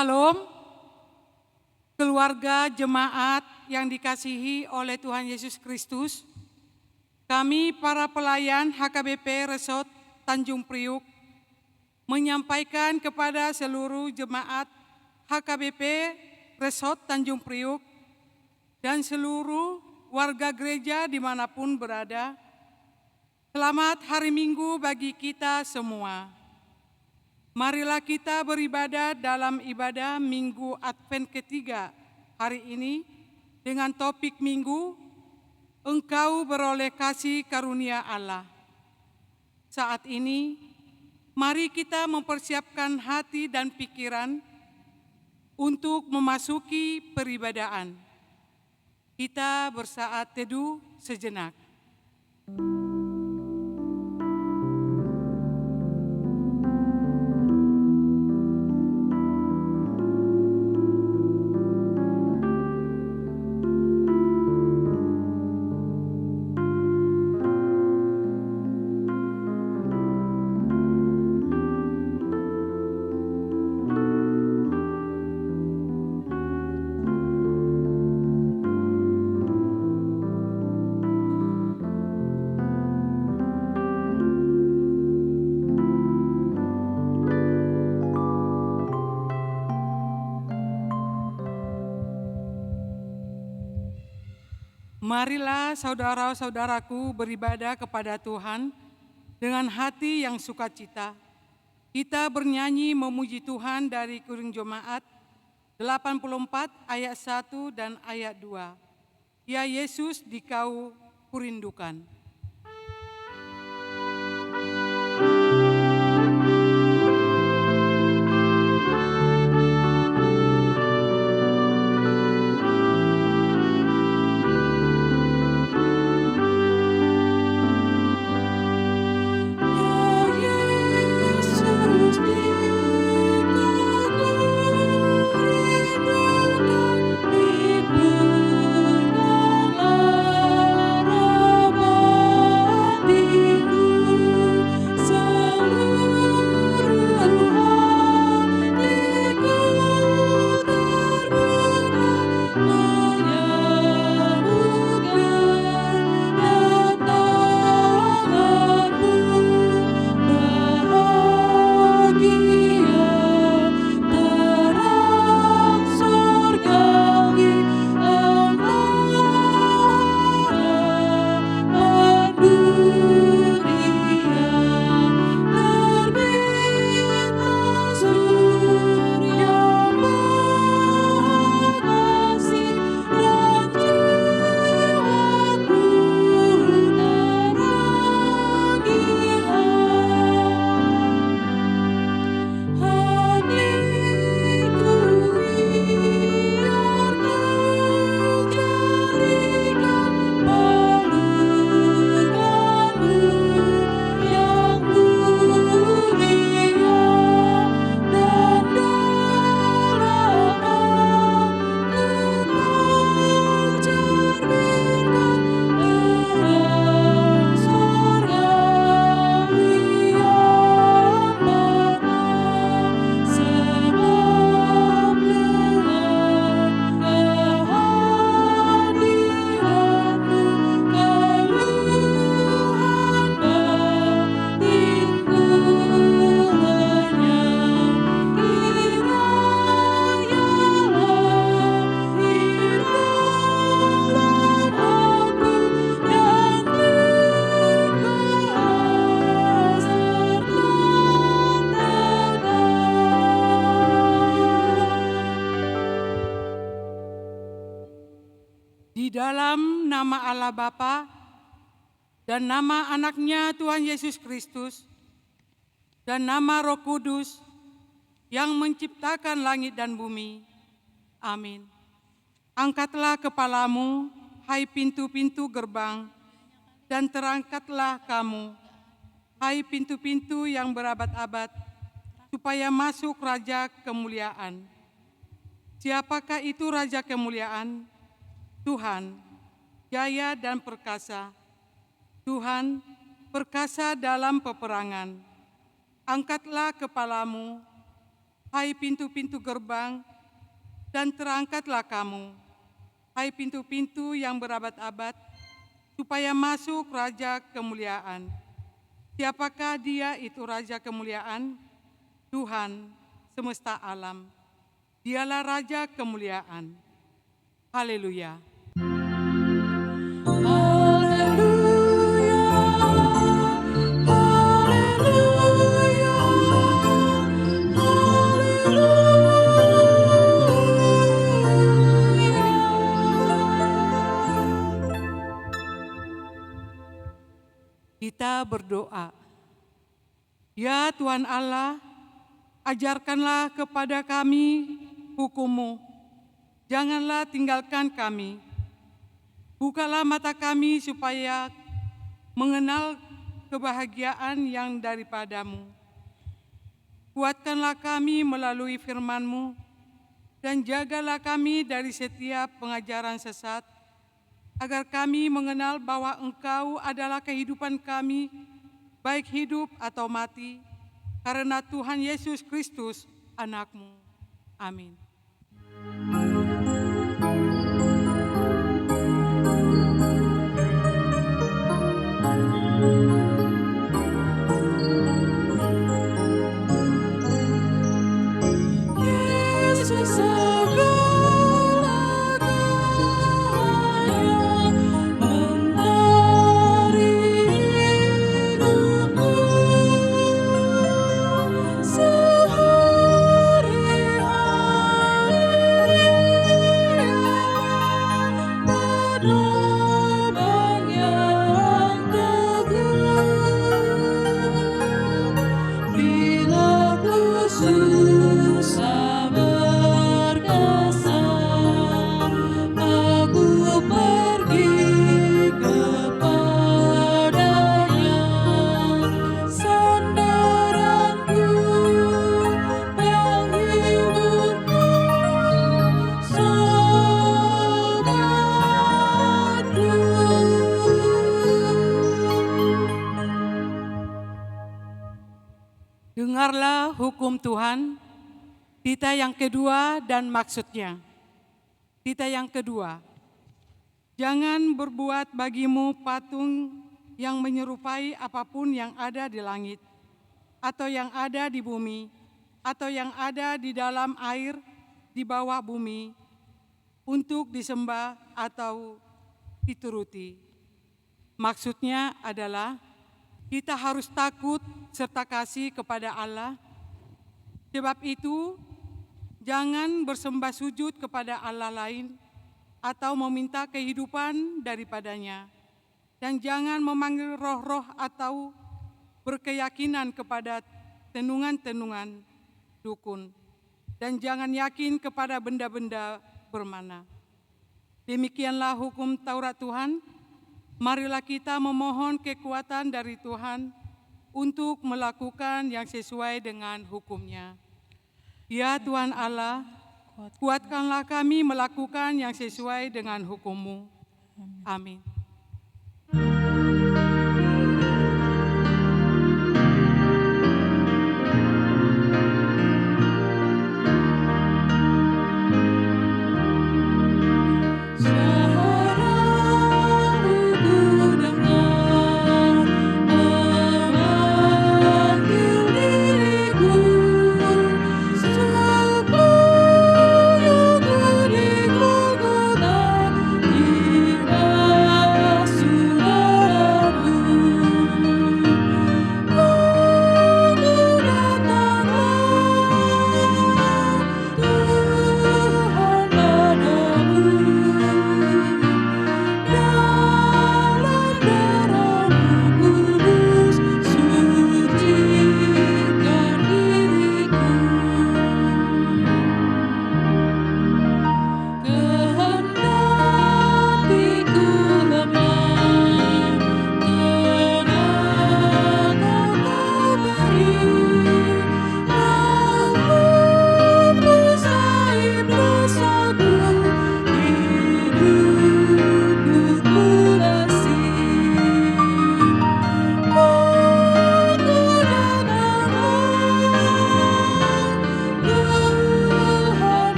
Shalom, keluarga jemaat yang dikasihi oleh Tuhan Yesus Kristus. Kami para pelayan HKBP Resort Tanjung Priuk menyampaikan kepada seluruh jemaat HKBP Resort Tanjung Priuk dan seluruh warga gereja dimanapun berada, selamat hari Minggu bagi kita semua. Marilah kita beribadah dalam ibadah Minggu Advent ketiga hari ini dengan topik Minggu, Engkau beroleh kasih karunia Allah. Saat ini, mari kita mempersiapkan hati dan pikiran untuk memasuki peribadahan. Kita bersaat teduh sejenak. Marilah saudara-saudaraku beribadah kepada Tuhan dengan hati yang sukacita. Kita bernyanyi memuji Tuhan dari Kuring Jemaat 84 ayat 1 dan ayat 2. Ya Yesus, Dikau kurindukan. Di dalam nama Allah Bapa dan nama anaknya Tuhan Yesus Kristus dan nama Roh Kudus yang menciptakan langit dan bumi. Amin. Angkatlah kepalamu, hai pintu-pintu gerbang, dan terangkatlah kamu, hai pintu-pintu yang berabad-abad, supaya masuk Raja Kemuliaan. Siapakah itu Raja Kemuliaan? Tuhan, jaya dan perkasa. Tuhan, perkasa dalam peperangan. Angkatlah kepalamu, hai pintu-pintu gerbang, dan terangkatlah kamu, hai pintu-pintu yang berabad-abad, supaya masuk Raja kemuliaan. Siapakah dia itu Raja kemuliaan? Tuhan semesta alam. Dialah Raja kemuliaan. Haleluya. Kita berdoa. Ya Tuhan Allah, ajarkanlah kepada kami hukum-Mu. Janganlah tinggalkan kami. Bukalah mata kami supaya mengenal kebahagiaan yang daripada-Mu. Kuatkanlah kami melalui firman-Mu, dan jagalah kami dari setiap pengajaran sesat, agar kami mengenal bahwa Engkau adalah kehidupan kami, baik hidup atau mati, karena Tuhan Yesus Kristus, Anak-Mu. Amin. Dengarlah hukum Tuhan, tita yang kedua dan maksudnya. Tita yang kedua, jangan berbuat bagimu patung yang menyerupai apapun yang ada di langit, atau yang ada di bumi, atau yang ada di dalam air di bawah bumi, untuk disembah atau dituruti. Maksudnya adalah kita harus takut serta kasih kepada Allah. Sebab itu, jangan bersembah sujud kepada Allah lain atau meminta kehidupan daripadanya. Dan jangan memanggil roh-roh atau berkeyakinan kepada tenungan-tenungan dukun. Dan jangan yakin kepada benda-benda bermana. Demikianlah hukum Taurat Tuhan. Marilah kita memohon kekuatan dari Tuhan untuk melakukan yang sesuai dengan hukum-Nya. Ya Tuhan Allah, kuatkanlah kami melakukan yang sesuai dengan hukum-Mu. Amin.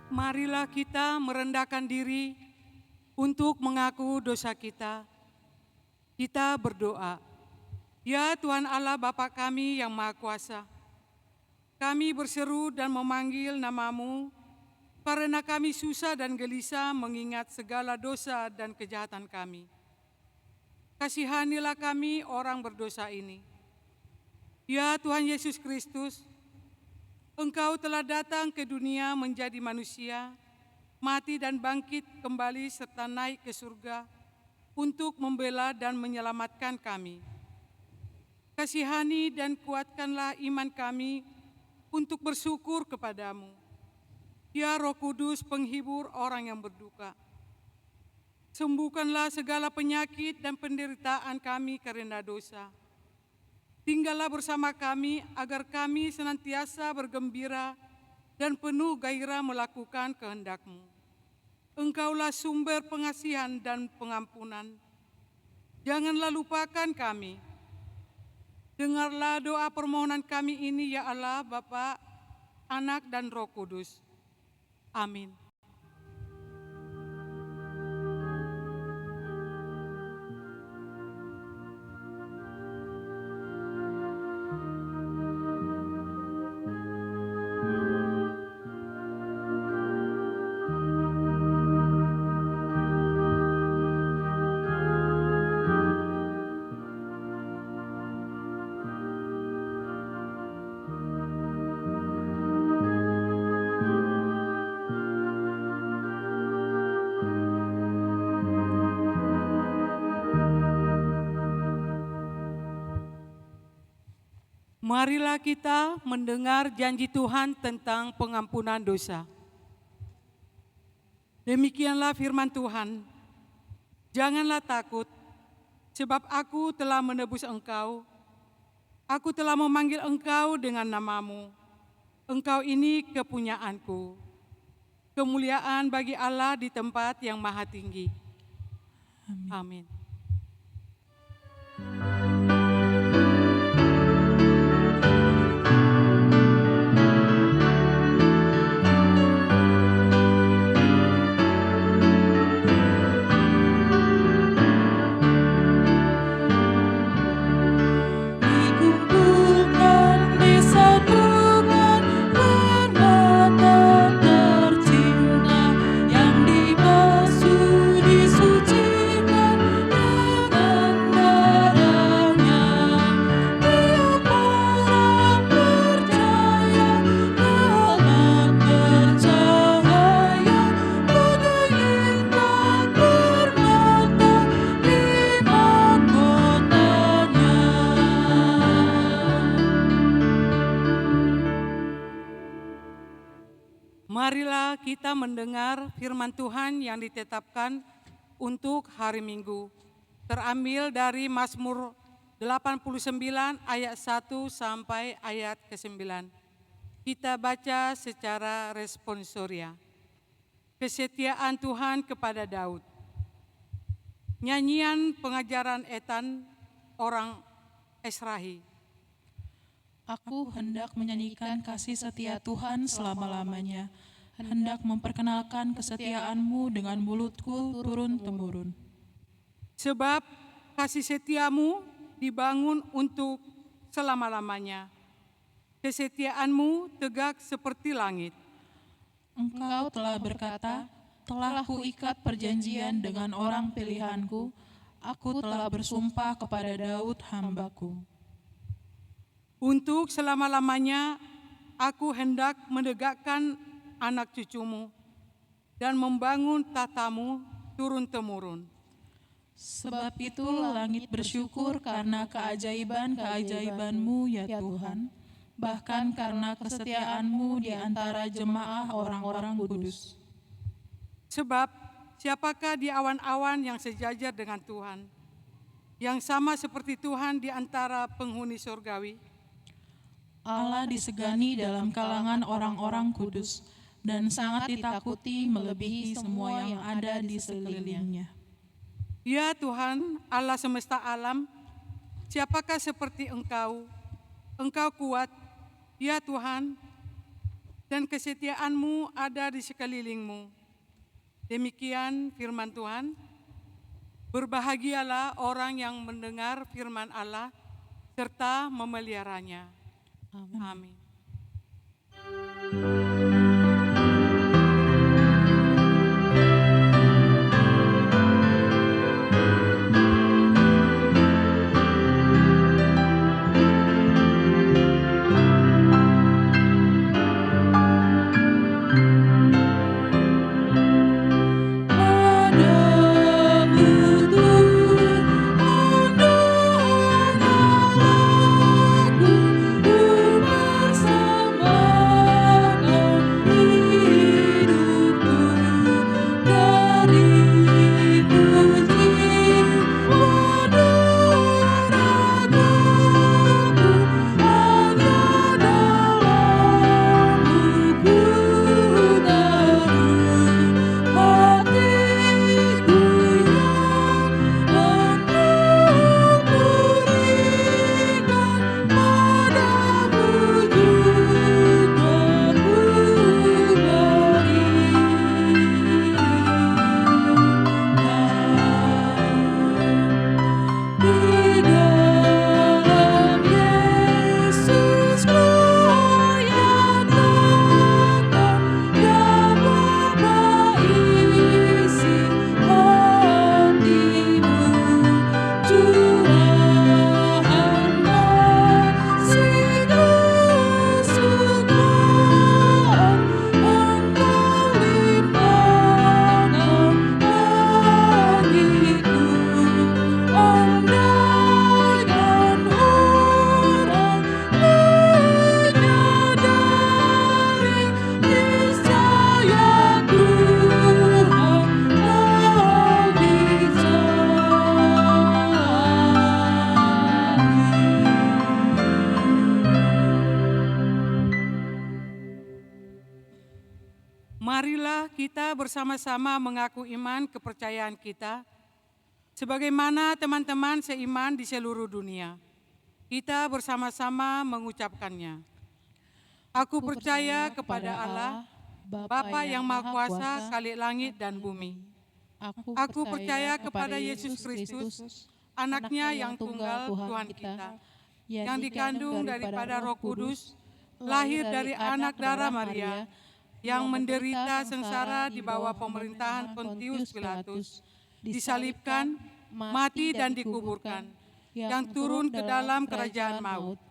Marilah kita merendahkan diri untuk mengaku dosa kita. Kita berdoa. Ya Tuhan Allah Bapa kami yang Maha Kuasa, kami berseru dan memanggil nama-Mu karena kami susah dan gelisah mengingat segala dosa dan kejahatan kami. Kasihanilah kami orang berdosa ini. Ya Tuhan Yesus Kristus, Engkau telah datang ke dunia menjadi manusia, mati dan bangkit kembali serta naik ke surga untuk membela dan menyelamatkan kami. Kasihani dan kuatkanlah iman kami untuk bersyukur kepadamu. Ya Roh Kudus, penghibur orang yang berduka, sembuhkanlah segala penyakit dan penderitaan kami karena dosa. Tinggallah bersama kami agar kami senantiasa bergembira dan penuh gairah melakukan kehendak-Mu. Engkaulah sumber pengasihan dan pengampunan. Janganlah lupakan kami. Dengarlah doa permohonan kami ini ya Allah, Bapa, Anak, dan Roh Kudus. Amin. Marilah kita mendengar janji Tuhan tentang pengampunan dosa. Demikianlah firman Tuhan, janganlah takut, sebab aku telah menebus engkau. Aku telah memanggil engkau dengan namamu. Engkau ini kepunyaanku. Kemuliaan bagi Allah di tempat yang maha tinggi. Amin. Marilah kita mendengar firman Tuhan yang ditetapkan untuk hari Minggu. Terambil dari Mazmur 89 ayat 1 sampai ayat ke-9. Kita baca secara responsoria. Kesetiaan Tuhan kepada Daud. Nyanyian pengajaran Etan orang Esrahi. Aku hendak menyanyikan kasih setia Tuhan selama-lamanya, hendak memperkenalkan kesetiaan-Mu dengan mulutku turun-temurun. Sebab kasih setiamu dibangun untuk selama-lamanya. Kesetiaan-Mu tegak seperti langit. Engkau telah berkata, telah kuikat perjanjian dengan orang pilihanku, aku telah bersumpah kepada Daud hamba-Ku. Untuk selama-lamanya aku hendak menegakkan anak cucumu dan membangun tatamu turun-temurun. Sebab itu langit bersyukur karena keajaiban-keajaiban-Mu ya Tuhan, bahkan karena kesetiaan-Mu di antara jemaah orang-orang kudus. Sebab siapakah di awan-awan yang sejajar dengan Tuhan, yang sama seperti Tuhan di antara penghuni surgawi? Allah disegani dalam kalangan orang-orang kudus dan sangat ditakuti melebihi semua yang ada di sekelilingnya. Ya Tuhan, Allah semesta alam, siapakah seperti Engkau? Engkau kuat, ya Tuhan, dan kesetiaan-Mu ada di sekelilingmu. Demikian firman Tuhan. Berbahagialah orang yang mendengar firman Allah serta memeliharanya. Amin. Marilah kita bersama-sama mengaku iman kepercayaan kita, sebagaimana teman-teman seiman di seluruh dunia. Kita bersama-sama mengucapkannya. Aku percaya kepada Allah, Bapa yang Maha Kuasa, Khalik langit dan bumi. Aku percaya kepada Yesus Kristus, Anaknya yang tunggal Tuhan kita, yang dikandung daripada Roh Kudus, lahir dari anak darah Maria, yang menderita sengsara di bawah pemerintahan Pontius Pilatus, disalibkan, mati dan dikuburkan, yang turun ke dalam kerajaan maut.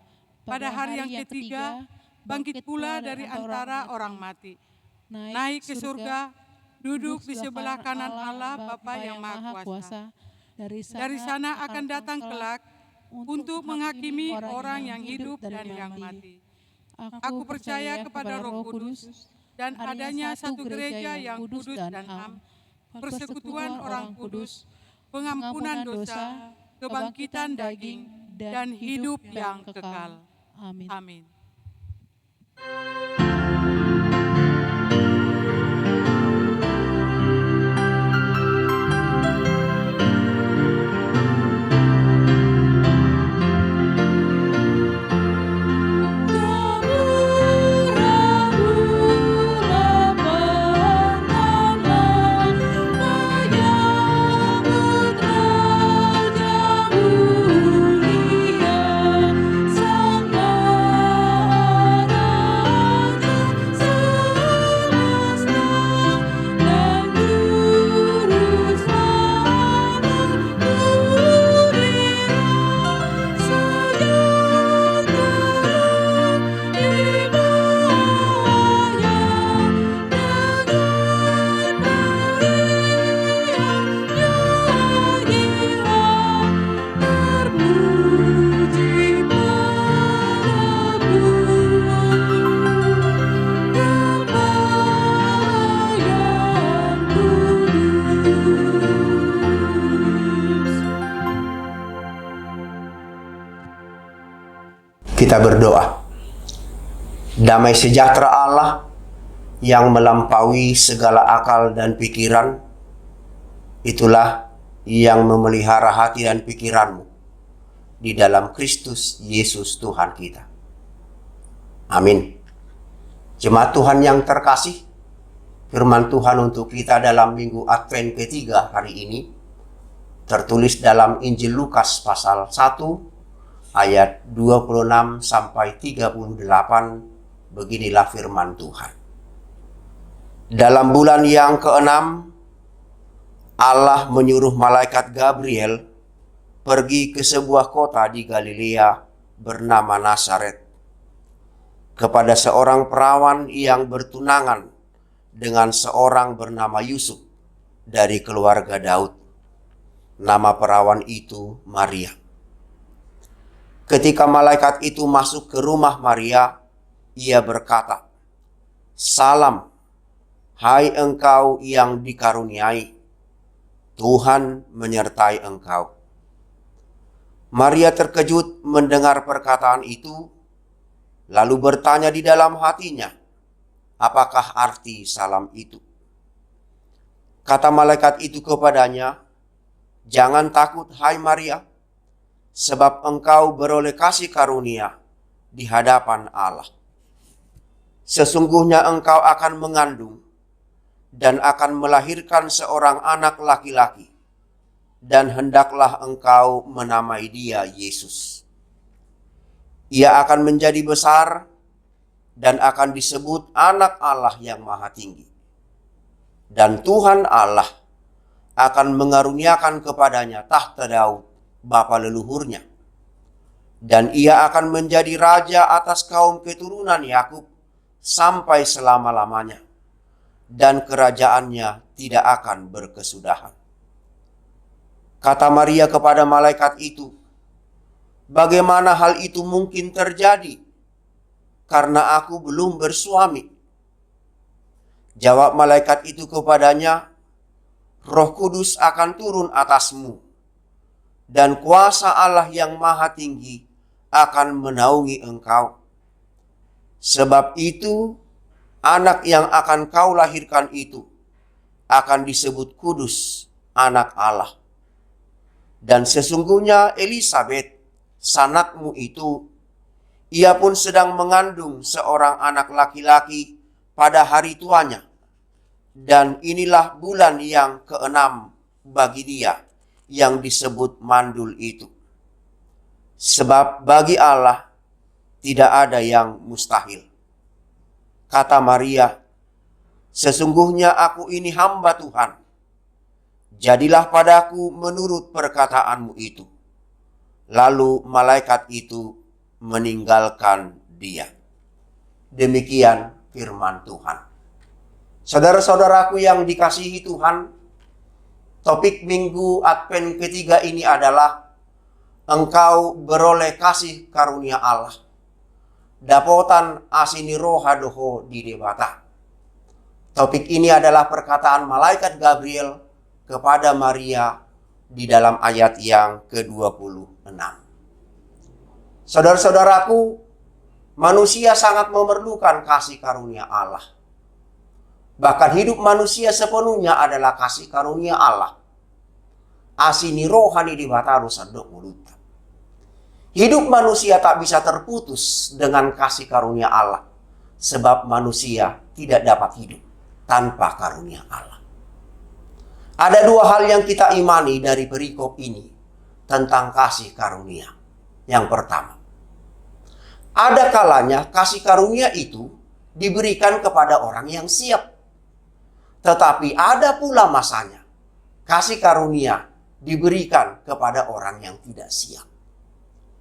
Pada hari yang ketiga, bangkit pula dari antara orang mati, naik ke surga, duduk di sebelah kanan Allah Bapa yang Maha Kuasa. Dari sana akan datang kelak untuk menghakimi orang yang hidup dan yang mati. Aku percaya kepada Roh Kudus, dan adanya satu gereja yang kudus dan am, persekutuan orang kudus, pengampunan dosa, kebangkitan daging, dan hidup yang kekal. Amin. Kita berdoa. Damai sejahtera Allah yang melampaui segala akal dan pikiran, itulah yang memelihara hati dan pikiranmu di dalam Kristus Yesus Tuhan kita. Amin. Jemaat Tuhan yang terkasih, firman Tuhan untuk kita dalam Minggu Advent ketiga hari ini tertulis dalam Injil Lukas pasal 1 ayat 26 sampai 38. Beginilah firman Tuhan. Dalam bulan yang ke-6, Allah menyuruh malaikat Gabriel pergi ke sebuah kota di Galilea bernama Nazaret kepada seorang perawan yang bertunangan dengan seorang bernama Yusuf dari keluarga Daud. Nama perawan itu Maria. Ketika malaikat itu masuk ke rumah Maria, ia berkata, "Salam, hai engkau yang dikaruniai, Tuhan menyertai engkau." Maria terkejut mendengar perkataan itu, lalu bertanya di dalam hatinya, apakah arti salam itu? Kata malaikat itu kepadanya, "Jangan takut, hai Maria, sebab engkau beroleh kasih karunia di hadapan Allah. Sesungguhnya engkau akan mengandung dan akan melahirkan seorang anak laki-laki, dan hendaklah engkau menamai dia Yesus. Ia akan menjadi besar dan akan disebut Anak Allah yang Maha Tinggi. Dan Tuhan Allah akan mengaruniakan kepadanya tahta Daud, bapa leluhurnya. Dan ia akan menjadi raja atas kaum keturunan Yakub sampai selama-lamanya. Dan kerajaannya tidak akan berkesudahan." Kata Maria kepada malaikat itu, "Bagaimana hal itu mungkin terjadi? Karena aku belum bersuami." Jawab malaikat itu kepadanya, "Roh Kudus akan turun atasmu, dan kuasa Allah yang Maha Tinggi akan menaungi engkau. Sebab itu, anak yang akan kau lahirkan itu akan disebut kudus, Anak Allah. Dan sesungguhnya Elisabet, sanakmu itu, ia pun sedang mengandung seorang anak laki-laki pada hari tuanya. Dan inilah bulan yang ke-6 bagi dia yang disebut mandul itu. Sebab bagi Allah tidak ada yang mustahil." Kata Maria, "Sesungguhnya aku ini hamba Tuhan. Jadilah padaku menurut perkataanmu itu." Lalu malaikat itu meninggalkan dia. Demikian firman Tuhan. Saudara-saudaraku yang dikasihi Tuhan, topik Minggu Advent ketiga ini adalah engkau beroleh kasih karunia Allah. Dapotan asini roha doho di debata. Topik ini adalah perkataan malaikat Gabriel kepada Maria di dalam ayat yang ke-26. Saudara-saudaraku, manusia sangat memerlukan kasih karunia Allah. Bahkan hidup manusia sepenuhnya adalah kasih karunia Allah. Asini rohani di bataru sadok muluta. Hidup manusia tak bisa terputus dengan kasih karunia Allah. Sebab manusia tidak dapat hidup tanpa karunia Allah. Ada dua hal yang kita imani dari perikop ini tentang kasih karunia. Yang pertama, ada kalanya kasih karunia itu diberikan kepada orang yang siap. Tetapi ada pula masanya kasih karunia diberikan kepada orang yang tidak siap.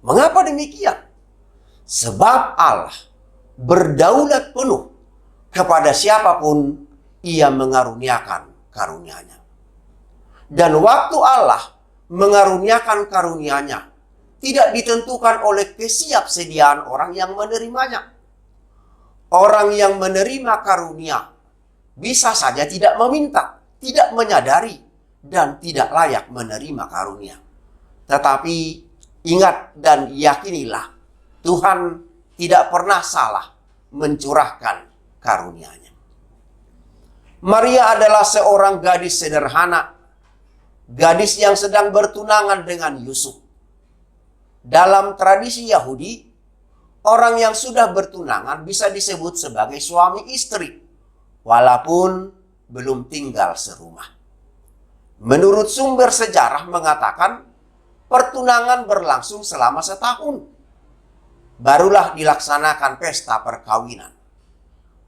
Mengapa demikian? Sebab Allah berdaulat penuh kepada siapapun ia mengaruniakan karunia-Nya. Dan waktu Allah mengaruniakan karunia-Nya tidak ditentukan oleh kesiapsediaan orang yang menerimanya. Orang yang menerima karunia bisa saja tidak meminta, tidak menyadari, dan tidak layak menerima karunia. Tetapi ingat dan yakinilah, Tuhan tidak pernah salah mencurahkan karunia-Nya. Maria adalah seorang gadis sederhana, gadis yang sedang bertunangan dengan Yusuf. Dalam tradisi Yahudi, orang yang sudah bertunangan bisa disebut sebagai suami istri, walaupun belum tinggal serumah. Menurut sumber sejarah mengatakan, pertunangan berlangsung selama setahun. Barulah dilaksanakan pesta perkawinan.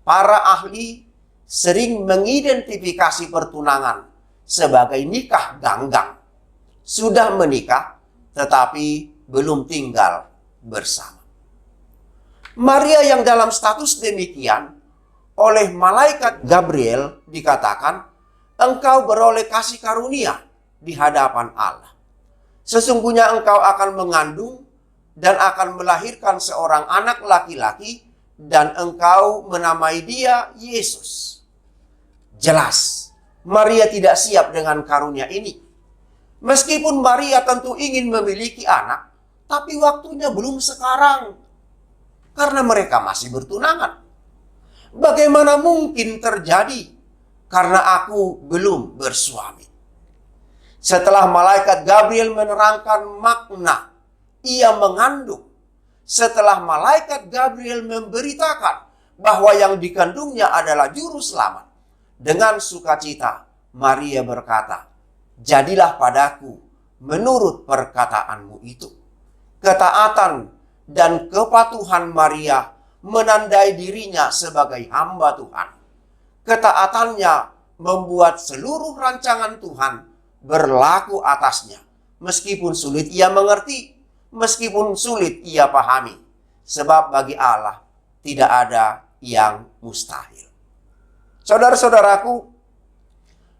Para ahli sering mengidentifikasi pertunangan sebagai nikah ganggang. Sudah menikah, tetapi belum tinggal bersama. Maria yang dalam status demikian, oleh malaikat Gabriel dikatakan, engkau beroleh kasih karunia di hadapan Allah. Sesungguhnya engkau akan mengandung dan akan melahirkan seorang anak laki-laki, dan engkau menamai dia Yesus. Jelas, Maria tidak siap dengan karunia ini. Meskipun Maria tentu ingin memiliki anak, tapi waktunya belum sekarang, karena mereka masih bertunangan. Bagaimana mungkin terjadi? Karena aku belum bersuami. Setelah malaikat Gabriel menerangkan makna ia mengandung, setelah malaikat Gabriel memberitakan bahwa yang dikandungnya adalah juru selamat, dengan sukacita Maria berkata, jadilah padaku menurut perkataanmu itu. Ketaatan dan kepatuhan Maria menandai dirinya sebagai hamba Tuhan. Ketaatannya membuat seluruh rancangan Tuhan berlaku atasnya, meskipun sulit ia mengerti, meskipun sulit ia pahami, sebab bagi Allah tidak ada yang mustahil. Saudara-saudaraku,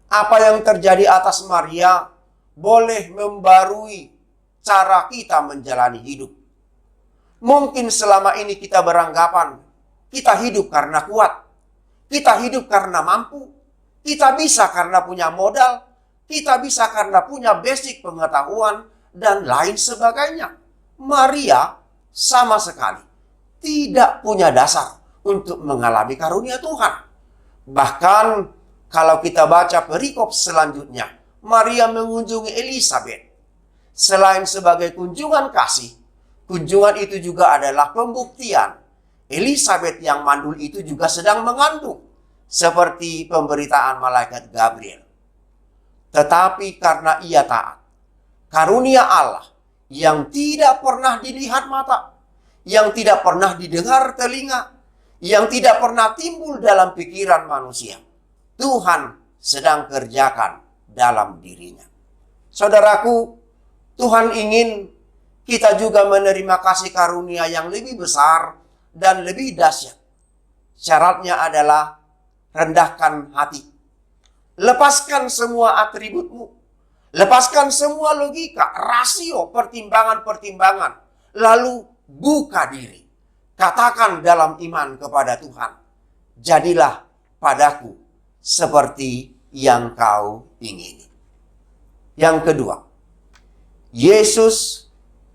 apa yang terjadi atas Maria boleh membarui cara kita menjalani hidup. Mungkin selama ini kita beranggapan kita hidup karena kuat, kita hidup karena mampu, kita bisa karena punya modal, kita bisa karena punya basic pengetahuan, dan lain sebagainya. Maria sama sekali tidak punya dasar untuk mengalami karunia Tuhan. Bahkan kalau kita baca perikop selanjutnya, Maria mengunjungi Elisabet. Selain sebagai kunjungan kasih, kunjungan itu juga adalah pembuktian Elisabet yang mandul itu juga sedang mengandung, seperti pemberitaan malaikat Gabriel. Tetapi karena ia taat, karunia Allah yang tidak pernah dilihat mata, yang tidak pernah didengar telinga, yang tidak pernah timbul dalam pikiran manusia, Tuhan sedang kerjakan dalam dirinya. Saudaraku, Tuhan ingin kita juga menerima kasih karunia yang lebih besar dan lebih dahsyat. Syaratnya adalah rendahkan hati. Lepaskan semua atributmu. Lepaskan semua logika, rasio, pertimbangan-pertimbangan. Lalu buka diri. Katakan dalam iman kepada Tuhan, jadilah padaku seperti yang kau ingini. Yang kedua, Yesus,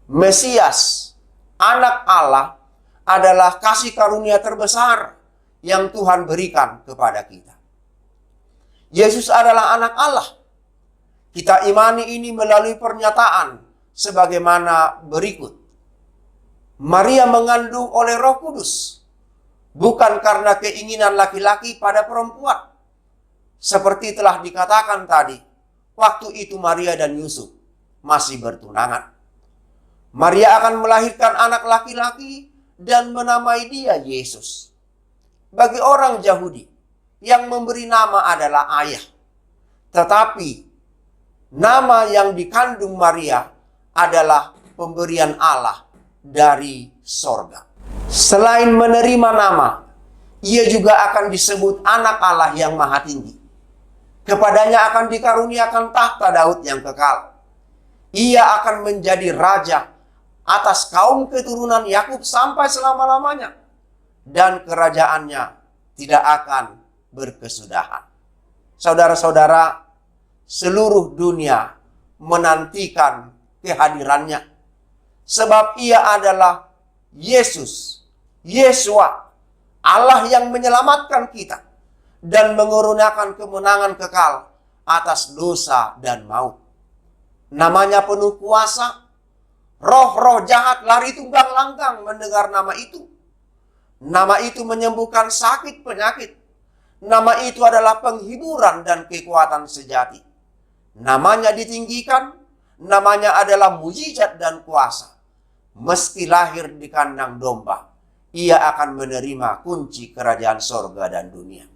Mesias, anak Allah adalah kasih karunia terbesar yang Tuhan berikan kepada kita. Yesus adalah anak Allah. Kita imani ini melalui pernyataan sebagaimana berikut. Maria mengandung oleh Roh Kudus, bukan karena keinginan laki-laki pada perempuan. Seperti telah dikatakan tadi, waktu itu Maria dan Yusuf masih bertunangan. Maria akan melahirkan anak laki-laki dan menamai dia Yesus. Bagi orang Yahudi, yang memberi nama adalah ayah. Tetapi nama yang dikandung Maria adalah pemberian Allah dari sorga. Selain menerima nama, ia juga akan disebut anak Allah yang maha tinggi. Kepadanya akan dikaruniakan tahta Daud yang kekal. Ia akan menjadi raja atas kaum keturunan Yakub sampai selama-lamanya. Dan kerajaannya tidak akan berkesudahan. Saudara-saudara, seluruh dunia menantikan kehadirannya. Sebab ia adalah Yesus, Yesua, Allah yang menyelamatkan kita dan mengurunyakan kemenangan kekal atas dosa dan maut. Namanya penuh kuasa, Roh-roh jahat lari tunggang langgang mendengar nama itu. Nama itu menyembuhkan sakit penyakit. Nama itu adalah penghiburan dan kekuatan sejati. Namanya ditinggikan, namanya adalah mujizat dan kuasa. Meski lahir di kandang domba, ia akan menerima kunci kerajaan sorga dan dunia.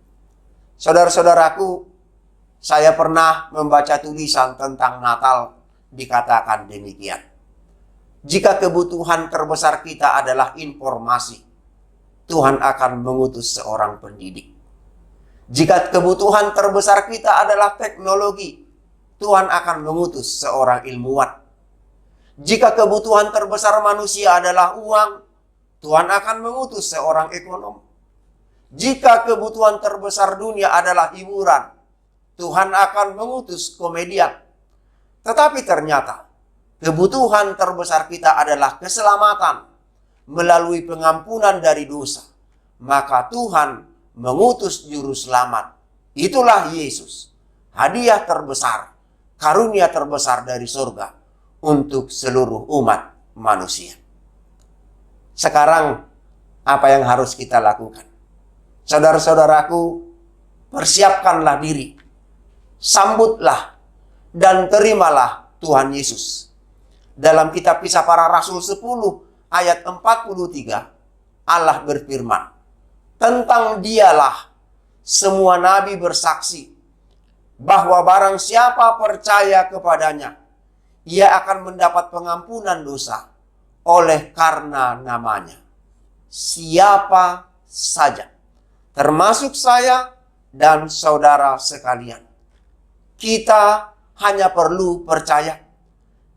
Saudara-saudaraku, saya pernah membaca tulisan tentang Natal, dikatakan demikian. Jika kebutuhan terbesar kita adalah informasi, Tuhan akan mengutus seorang pendidik. Jika kebutuhan terbesar kita adalah teknologi, Tuhan akan mengutus seorang ilmuwan. Jika kebutuhan terbesar manusia adalah uang, Tuhan akan mengutus seorang ekonom. Jika kebutuhan terbesar dunia adalah hiburan, Tuhan akan mengutus komedian. Tetapi ternyata kebutuhan terbesar kita adalah keselamatan melalui pengampunan dari dosa. Maka Tuhan mengutus juru selamat. Itulah Yesus. Hadiah terbesar, karunia terbesar dari surga untuk seluruh umat manusia. Sekarang apa yang harus kita lakukan? Saudara-saudaraku, persiapkanlah diri. Sambutlah dan terimalah Tuhan Yesus. Dalam kitab Kisah Para Rasul 10 ayat 43, Allah berfirman, tentang dialah semua nabi bersaksi bahwa barang siapa percaya kepadanya, ia akan mendapat pengampunan dosa oleh karena namanya. Siapa saja, termasuk saya dan saudara sekalian. Kita hanya perlu percaya.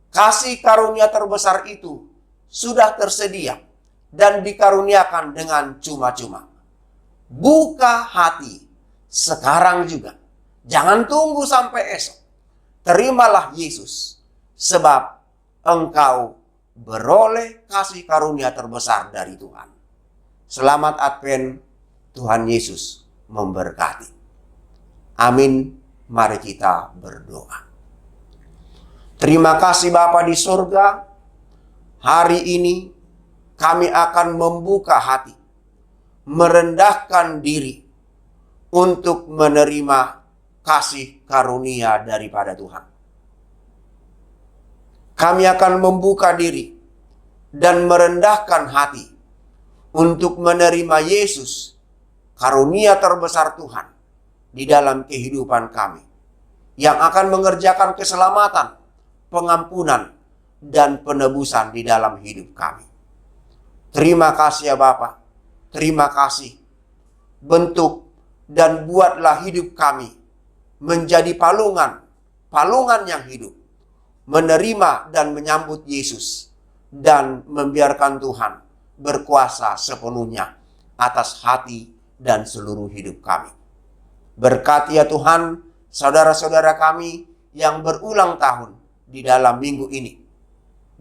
Kasih karunia terbesar itu sudah tersedia dan dikaruniakan dengan cuma-cuma. Buka hati sekarang juga. Jangan tunggu sampai esok. Terimalah Yesus, sebab engkau beroleh kasih karunia terbesar dari Tuhan. Selamat Advent, Tuhan Yesus memberkati. Amin. Mari kita berdoa. Terima kasih Bapa di surga. Hari ini kami akan membuka hati, merendahkan diri untuk menerima kasih karunia daripada Tuhan. Kami akan membuka diri dan merendahkan hati untuk menerima Yesus, karunia terbesar Tuhan di dalam kehidupan kami, yang akan mengerjakan keselamatan, pengampunan, dan penebusan di dalam hidup kami. Terima kasih ya Bapa. Terima kasih. Bentuk dan buatlah hidup kami menjadi palungan yang hidup, menerima dan menyambut Yesus, dan membiarkan Tuhan berkuasa sepenuhnya atas hati dan seluruh hidup kami. Berkati ya Tuhan saudara-saudara kami yang berulang tahun di dalam minggu ini.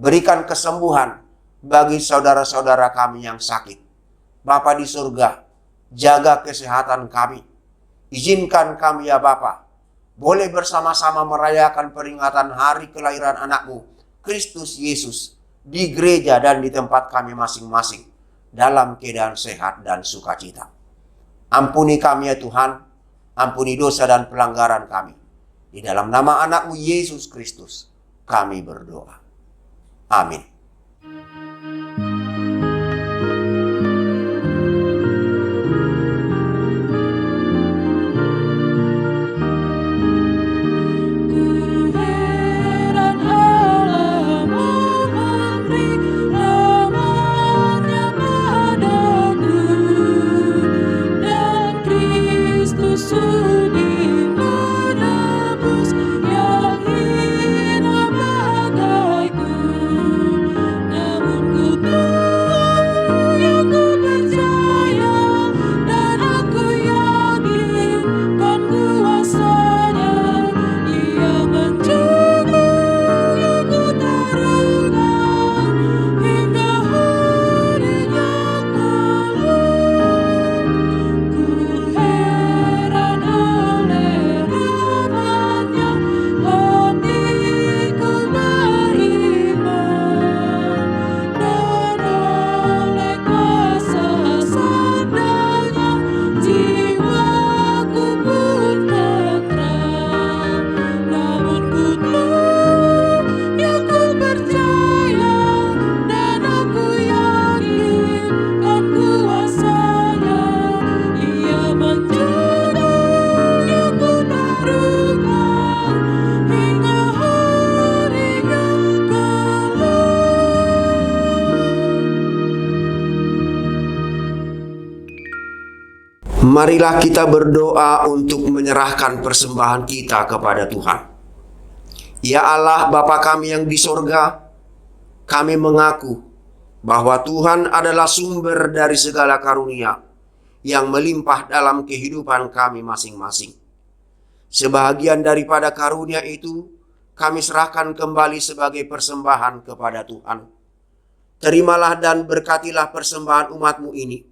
Berikan kesembuhan bagi saudara-saudara kami yang sakit. Bapa di surga, jaga kesehatan kami. Izinkan kami ya Bapa, boleh bersama-sama merayakan peringatan hari kelahiran anakmu, Kristus Yesus, di gereja dan di tempat kami masing-masing, dalam keadaan sehat dan sukacita. Ampuni kami ya Tuhan, ampuni dosa dan pelanggaran kami. Di dalam nama anakmu Yesus Kristus, kami berdoa. Amin. Namun Marilah kita berdoa untuk menyerahkan persembahan kita kepada Tuhan. Ya Allah, Bapa kami yang di sorga, kami mengaku bahwa Tuhan adalah sumber dari segala karunia yang melimpah dalam kehidupan kami masing-masing. Sebahagian daripada karunia itu kami serahkan kembali sebagai persembahan kepada Tuhan. Terimalah dan berkatilah persembahan umat-Mu ini,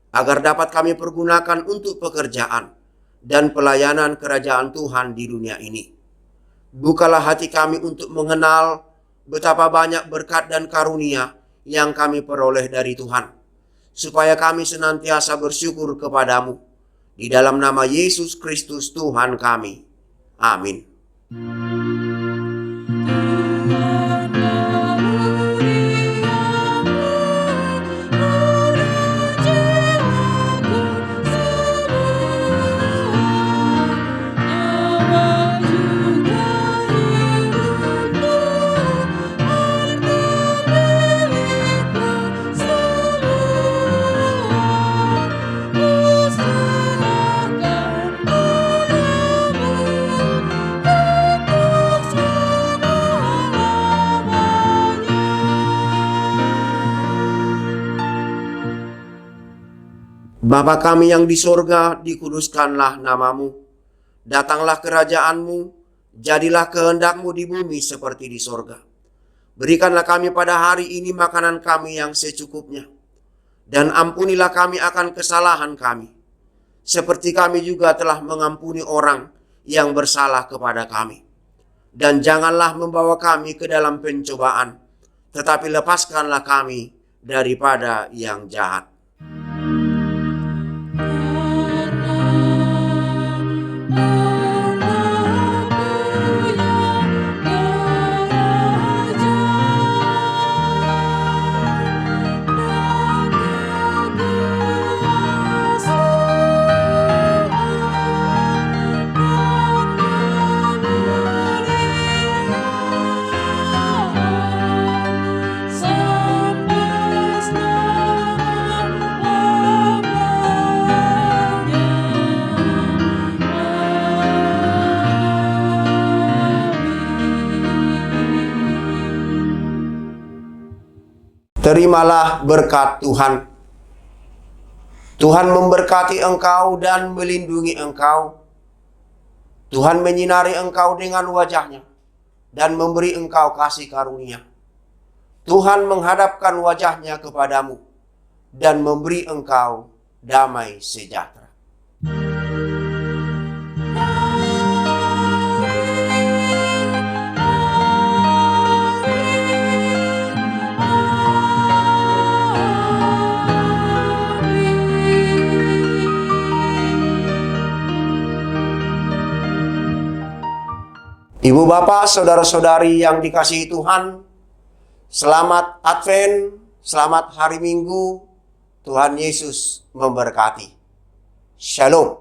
agar dapat kami pergunakan untuk pekerjaan dan pelayanan kerajaan Tuhan di dunia ini. Bukalah hati kami untuk mengenal betapa banyak berkat dan karunia yang kami peroleh dari Tuhan, supaya kami senantiasa bersyukur kepadamu. Di dalam nama Yesus Kristus Tuhan kami. Amin. Bapa kami yang di sorga, dikuduskanlah namamu. Datanglah kerajaanmu, jadilah kehendakmu di bumi seperti di sorga. Berikanlah kami pada hari ini makanan kami yang secukupnya. Dan ampunilah kami akan kesalahan kami, seperti kami juga telah mengampuni orang yang bersalah kepada kami. Dan janganlah membawa kami ke dalam pencobaan, tetapi lepaskanlah kami daripada yang jahat. Terimalah berkat Tuhan. Tuhan memberkati engkau dan melindungi engkau. Tuhan menyinari engkau dengan wajah-Nya dan memberi engkau kasih karunia. Tuhan menghadapkan wajah-Nya kepadamu dan memberi engkau damai sejahtera. Ibu bapak, saudara-saudari yang dikasihi Tuhan, selamat Advent, selamat hari Minggu. Tuhan Yesus memberkati. Shalom.